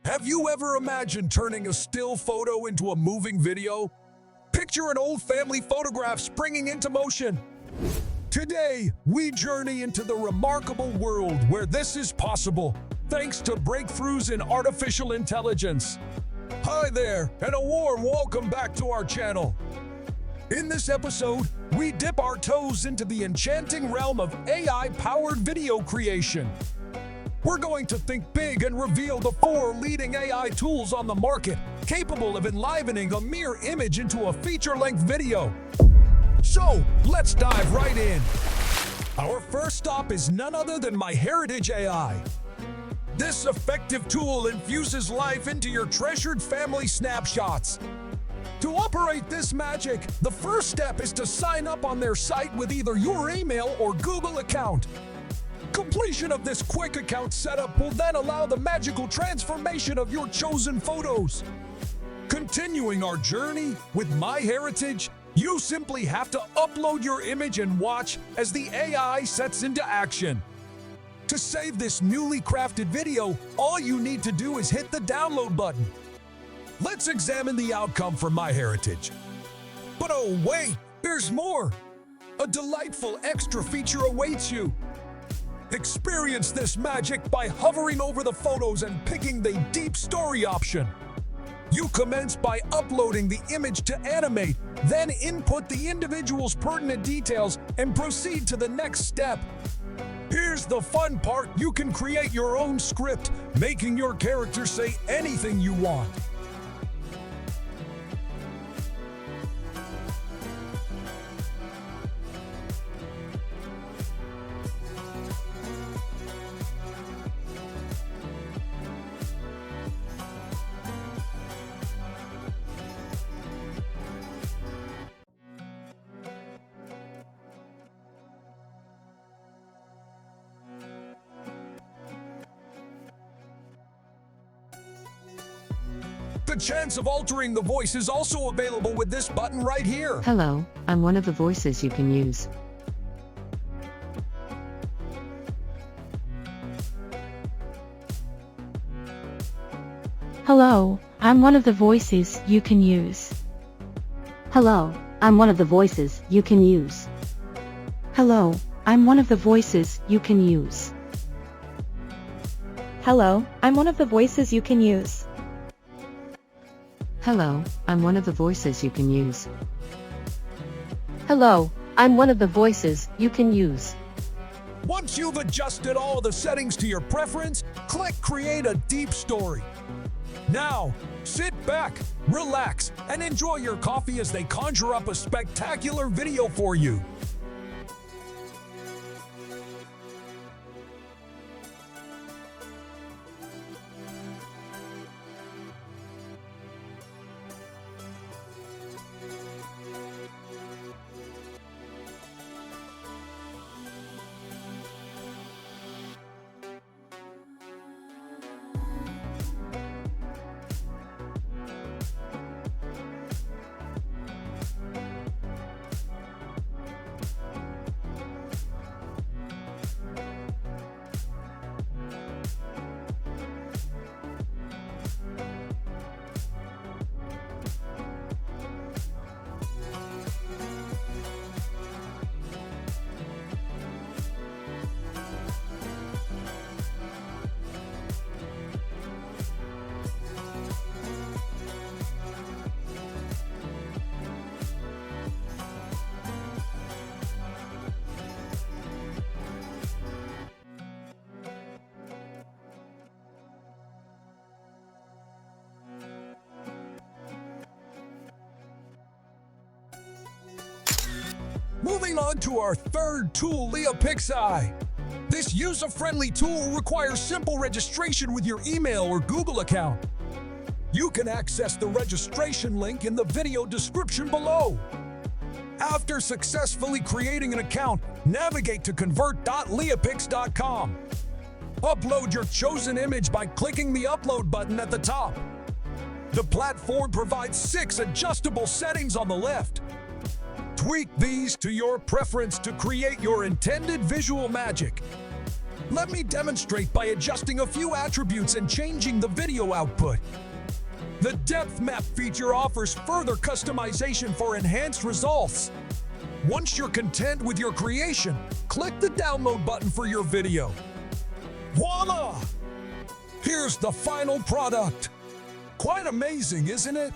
Have you ever imagined turning a still photo into a moving video? Picture an old family photograph springing into motion. Today, we journey into the remarkable world where this is possible, thanks to breakthroughs in artificial intelligence. Hi there, and a warm welcome back to our channel. In this episode, we dip our toes into the enchanting realm of AI-powered video creation. We're going to think big and reveal the 4 leading AI tools on the market, capable of enlivening a mere image into a feature-length video. So, let's dive right in. Our first stop is none other than MyHeritage AI. This effective tool infuses life into your treasured family snapshots. To operate this magic, the first step is to sign up on their site with either your email or Google account. Completion of this quick account setup will then allow the magical transformation of your chosen photos. Continuing our journey with MyHeritage, you simply have to upload your image and watch as the AI sets into action. To save this newly crafted video, all you need to do is hit the download button. Let's examine the outcome for MyHeritage. But oh wait, there's more! A delightful extra feature awaits you. Experience this magic by hovering over the photos and picking the Deep Story option. You commence by uploading the image to animate, then input the individual's pertinent details and proceed to the next step. Here's the fun part: you can create your own script, making your character say anything you want. The chance of altering the voice is also available with this button right here. Hello, I'm one of the voices you can use. Hello, I'm one of the voices you can use. Hello, I'm one of the voices you can use. Hello, I'm one of the voices you can use. Hello, I'm one of the voices you can use. Hello, I'm one of the voices you can use. Hello, I'm one of the voices you can use. Once you've adjusted all the settings to your preference, click Create a Deep Story. Now, sit back, relax, and enjoy your coffee as they conjure up a spectacular video for you. Moving on to our third tool, LeiaPix AI. This user-friendly tool requires simple registration with your email or Google account. You can access the registration link in the video description below. After successfully creating an account, navigate to convert.leipix.com. Upload your chosen image by clicking the upload button at the top. The platform provides 6 adjustable settings on the left. Tweak these to your preference to create your intended visual magic. Let me demonstrate by adjusting a few attributes and changing the video output. The Depth Map feature offers further customization for enhanced results. Once you're content with your creation, click the download button for your video. Voila! Here's the final product. Quite amazing, isn't it?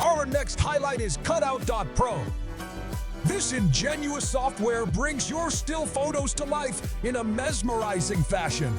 Our next highlight is Cutout Pro. This ingenious software brings your still photos to life in a mesmerizing fashion.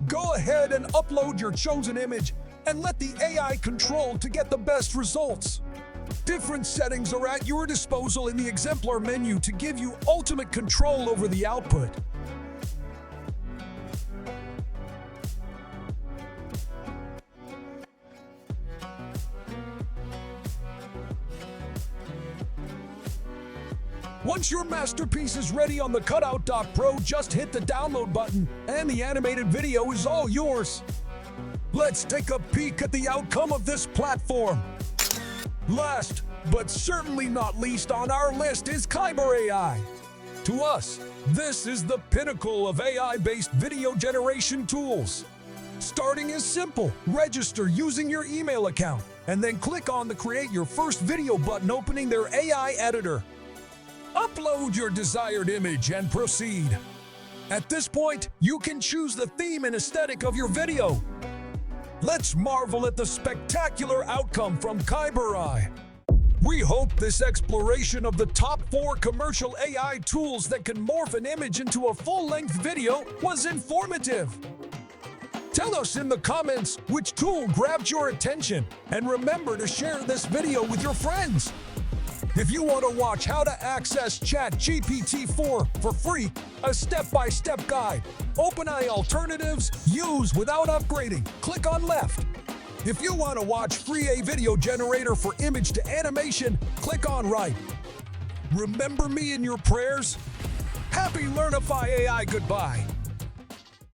Go ahead and upload your chosen image and let the AI control to get the best results. Different settings are at your disposal in the Exemplar menu to give you ultimate control over the output. Once your masterpiece is ready on the Cutout Pro, just hit the download button and the animated video is all yours. Let's take a peek at the outcome of this platform. Last, but certainly not least on our list is Kaiber AI. To us, this is the pinnacle of AI-based video generation tools. Starting is simple. Register using your email account and then click on the Create Your First Video button opening their AI editor. Upload your desired image and proceed. At this point, you can choose the theme and aesthetic of your video. Let's marvel at the spectacular outcome from Kaiber AI. We hope this exploration of the top 4 commercial AI tools that can morph an image into a full-length video was informative. Tell us in the comments which tool grabbed your attention, and remember to share this video with your friends. If you want to watch how to access ChatGPT-4 for free, a step-by-step guide, OpenAI alternatives, use without upgrading, click on left. If you want to watch free AI video generator for image to animation, click on right. Remember me in your prayers? Happy Learnify AI goodbye.